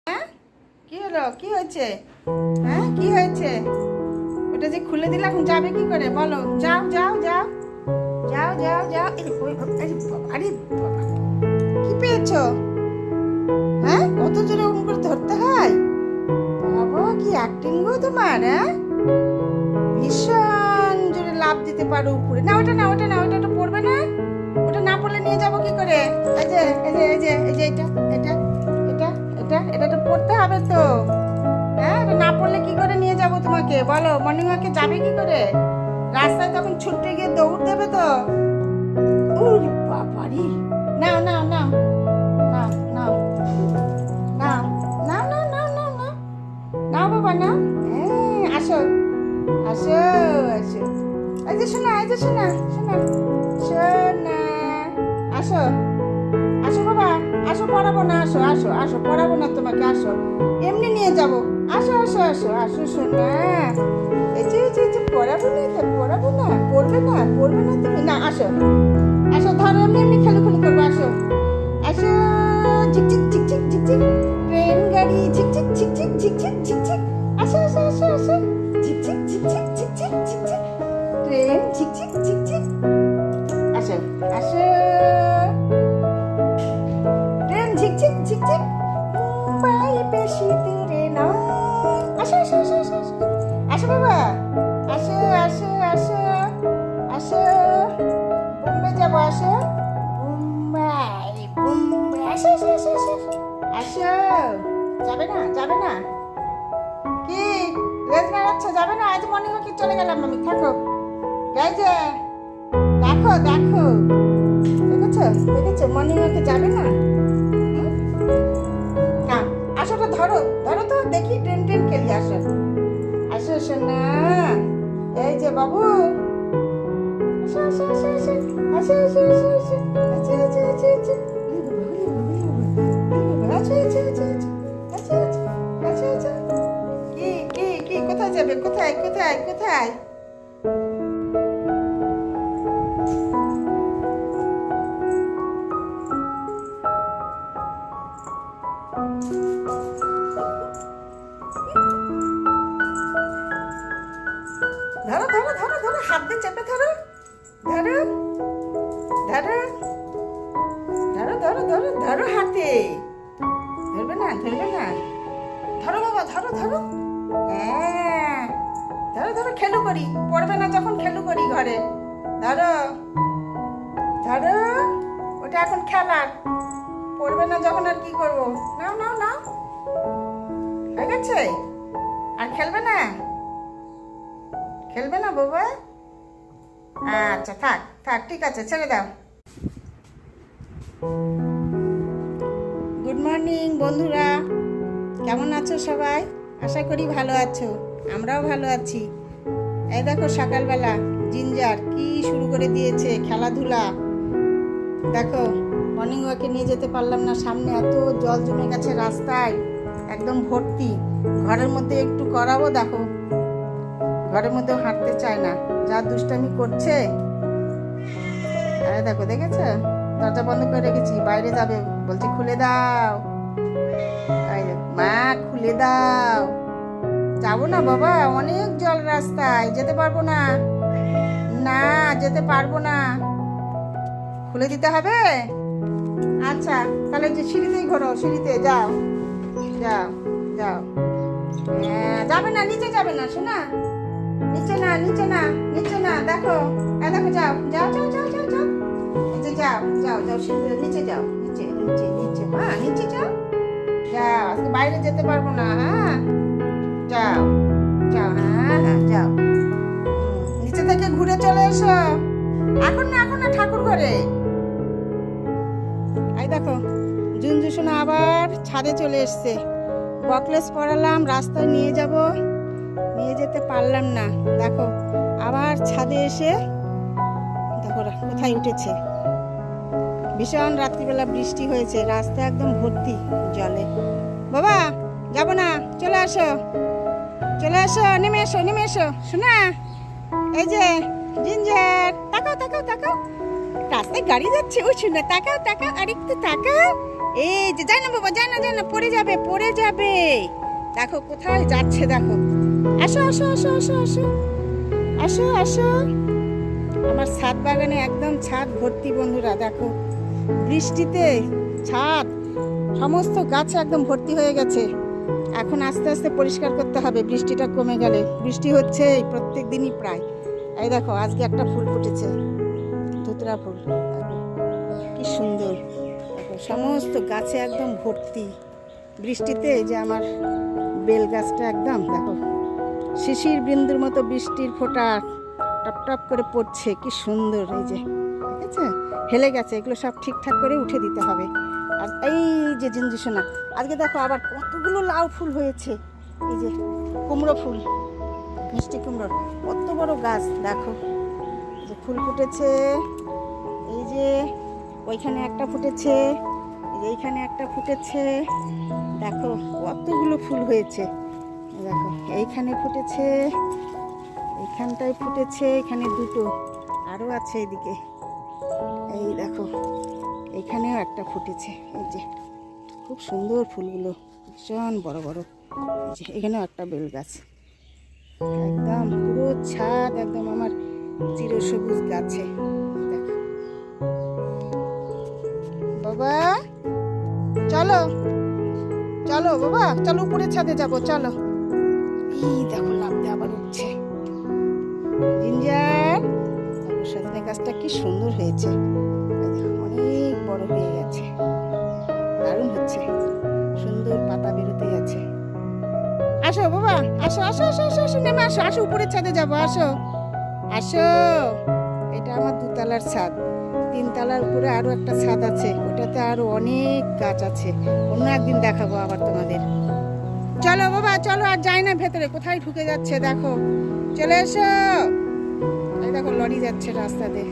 হ্যাঁ কি হলো, কি হয়েছে? হ্যাঁ কি হয়েছে? ওটা যে খুলে দিলে এখন যাবে কি করে বলো? যাও যাও যাও যাও যাও যাও। আরে বাবা, কি পেয়েছো? হ্যাঁ অত জোরে ওরকম করে ধরতে হয়? বাবা কি অ্যাক্টিং গো তোমার। হ্যাঁ ভীষণ জোরে লাফ দিতে পারো উপরে। না ওটা না, ওটা না, ওটা তো পড়বে না। ওটা না পড়লে নিয়ে যাবো কি করে? এই যে এই যে এই যে এই যে এটা এটা এটা এটা এটা তো পড়তে হবে তো। হ্যাঁ এটা না পড়লে কি করে নিয়ে যাবো তোমাকে বলো? মর্নিং ওয়াকে যাবে কি করে? রাস্তায় তখন ছুটতে গিয়ে দৌড় দেবে তো। উরি বাবারি, নাও নাও নাও নাও নাও নাও নাও নাও নাও নাও নাও নাও বাবা নাও। আসো আসো আসো। এই যে শোনা, এই যে শোনা শোনা শোনা, আসো আসো বাবা আসো, পড়াবো না, আসো আসো আসো, পড়াবো না তোমাকে, আসো এমনি নিয়ে যাবো, আসো আসো আসো আসো শোনা। এই যে এই যে এই যে পড়াবো না, তো পড়াবো না, পড়বে না, পড়বে না তুমি, না আসো আসো, ধরো এমনি এমনি খেলু খেলু করবো, আসো আসো। ঝিকঝিক ঝিকঝিক ঝিকঝিক ট্রেন গাড়ি, ঝিকঝিক ঝিকঝিক ঝিকঝিক ঝিকঝিক, আসো আসো আসো আসো। ঝিকঝিক ঝিকঝিক ঝিকঝিক ঝিকঝিক ট্রেন, ঝিকঝিক ঝিকঝিক, আসো আসো। ট্রেন ঝিকঝিক ঝিকঝিক, মুম্বাই বেশি দূরে নয়। আসো আসো আসো আসো আসো আসো বাবা, আসো আসো আসো আসো। বোম্বে যাবো, আসো মুম্বাই মুম্বাই, আসো আসো আসো আসো আসো। যাবে না, যাবে না কি? লেজ নাড়াচ্ছে, যাবে না? আজ মর্নিং ওয়াকে চলে গেলাম আমি, থাকো। এই যে দেখো দেখো, দেখেছো দেখেছো, মর্নিং ওয়াকে যাবে না। না আসো তো, ধরো ধরো তো দেখি, ট্রেন ট্রেন খেলি, আসো আসো শোনা। এই যে বাবু, আসো আসো আসো আসো আসো আসো আসো আসো আচ্ছা আচ্ছা আচ্ছা আচ্ছা। আচ্ছা আচ্ছা আচ্ছা আচ্ছা আচ্ছা আচ্ছা আচ্ছা। কি কি কি, কোথায় যাবে? কোথায় কোথায় কোথায়? ধরো ধরো ধরো ধরো, হাত দিয়ে চেপে ধরো, ধরো ধরো ধরো ধরো ধরো ধরো, হাতে ধরবে না, ধরবে না, ধরো বাবা, ধরো ধরো। হ্যাঁ ধরো ধরো, খেলু করি, পড়বে না যখন খেলু করি ঘরে, ধরো ধরো। ওটা এখন খেলার, পড়বে না যখন আর কি করবো? নাও নাও নাও, হয়ে গেছে। আর খেলবে না, খেলবে না বাবা? আচ্ছা থাক থাক, ঠিক আছে, ছেড়ে দাও। গুড মর্নিং বন্ধুরা, কেমন আছো সবাই? আশা করি ভালো আছো, আমরাও ভালো আছি। এই দেখো সকালবেলা জিঞ্জার কি শুরু করে দিয়েছে খেলাধুলা। দেখো মর্নিং ওয়াকে নিয়ে যেতে পারলাম না, সামনে এত জল জমে গেছে রাস্তায়, একদম ভর্তি। ঘরের মধ্যে একটু করাবো, দেখো ঘরের মধ্যে হাঁটতে চায় না, যা দুষ্টামি করছে। আরে দেখো, দেখেছো? দরজা বন্ধ করে রেখেছি, বাইরে যাবে বলছে, খুলে দাও। মা খুলে দাও। যাবো না বাবা, অনেক জল রাস্তায়, যেতে পারবো না, না যেতে পারবো না, খুলে দিতে হবে। আচ্ছা তাহলে যে সিঁড়িতেই ঘোরো, সিঁড়িতে যাও যাও যাও। হ্যাঁ যাবে না, নিচে যাবে না শোনা, নিচে না নিচে না নিচে না, দেখো দেখো, যাও যাও যাও যাও যাও যাও, এই যে যাও যাও যাও, সিঁড়ি নিচে যাও, নিচে নিচে নিচে, মা নিচে যাও যাও, আজকে বাইরে যেতে পারবো না। হ্যাঁ যাও যাও, হ্যাঁ হ্যাঁ যাও, নিচে থেকে ঘুরে চলে এসো। এখন না, এখন না, ঠাকুর ঘরে। এই দেখো জুনজু সোনা আবার ছাদে চলে এসছে, বকলেস পরালাম, রাস্তায় নিয়ে যাব, নিয়ে যেতে পারলাম না। দেখো আবার ছাদে এসে দেখো কোথায় উঠেছে। ভীষণ রাত্রিবেলা বৃষ্টি হয়েছে, রাস্তা একদম ভর্তি জলে। বাবা যাব না, চলে আসো চলে আসো, নেমে এসো নেমে এসো শোনা। এই যে জিঞ্জার, তাকাও তাকাও তাকাও, রাস্তায় গাড়ি যাচ্ছে, ওই শুনে তাকাও তাকাও, আরেকটু তাকাও। এই যে যায় না বাবা, যায় না, পড়ে যাবে, পড়ে যাবে। দেখো কোথায় যাচ্ছে, দেখো। আসো আসো আসো আসো আসো আসো আসো। আমার ছাদ বাগানে একদম ছাদ ভর্তি বন্ধুরা, দেখো বৃষ্টিতে ছাদ সমস্ত গাছ একদম ভর্তি হয়ে গেছে। এখন আস্তে আস্তে পরিষ্কার করতে হবে, বৃষ্টিটা কমে গেলে। বৃষ্টি হচ্ছে প্রত্যেক দিনই প্রায়। এই দেখো আজকে একটা ফুল ফুটেছে, ধুতরা ফুল, কি সুন্দর। দেখো সমস্ত গাছে একদম ভর্তি বৃষ্টিতে। এই যে আমার বেল গাছটা একদম দেখো শিশির বিন্দুর মতো বৃষ্টির ফোঁটা টপ টপ করে পড়ছে, কি সুন্দর। এই যে ঠিক আছে, হেলে গেছে, এগুলো সব ঠিকঠাক করে উঠে দিতে হবে। আর এই যে জিঞ্জিসোনা, আজকে দেখো আবার কতগুলো লাউ ফুল হয়েছে। এই যে কুমড়ো ফুল, মিষ্টি কুমড়োর কত বড় গাছ, দেখো যে ফুল ফুটেছে। এই যে ওইখানে একটা ফুটেছে, এই যে এইখানে একটা ফুটেছে, দেখো কতগুলো ফুল হয়েছে। দেখো এইখানে ফুটেছে, এইখানটায় ফুটেছে, এখানে দুটো আরও আছে এদিকে। এই দেখো এখানেও একটা ফুটেছে। এই যে খুব সুন্দর ফুলগুলো, ভীষণ বড় বড়। এই যে এখানেও একটা বেল গাছ, একদম পুরো ছাদ একদম আমার চিরসবুজ গাছে। দেখো বাবা, চলো চলো বাবা, চলো উপরে ছাদে যাবো, চলো। এই দেখো লাফতে আবার উঠছে জিঞ্জার। দেখো সজনে গাছটা কি সুন্দর হয়েছে, অনেক বড় হয়ে গেছে, দারুণ হচ্ছে, সুন্দর পাতা বেরোতে আছে। আসো বাবা, আসো আসো আসো আসো আসো, নেমে আসো, আসো উপরের ছাদে যাবো, আসো আসো। এটা আমার দুতলার ছাদ, তিনতলার উপরে আরো একটা ছাদ আছে, ওটাতে আরো অনেক গাছ আছে, অন্য একদিন দেখাবো আবার তোমাদের। চলো বাবা চলো, আর যাই না ভেতরে, কোথায় ঢুকে যাচ্ছে দেখো, চলে এসো। এই দেখো লরি যাচ্ছে রাস্তাতে।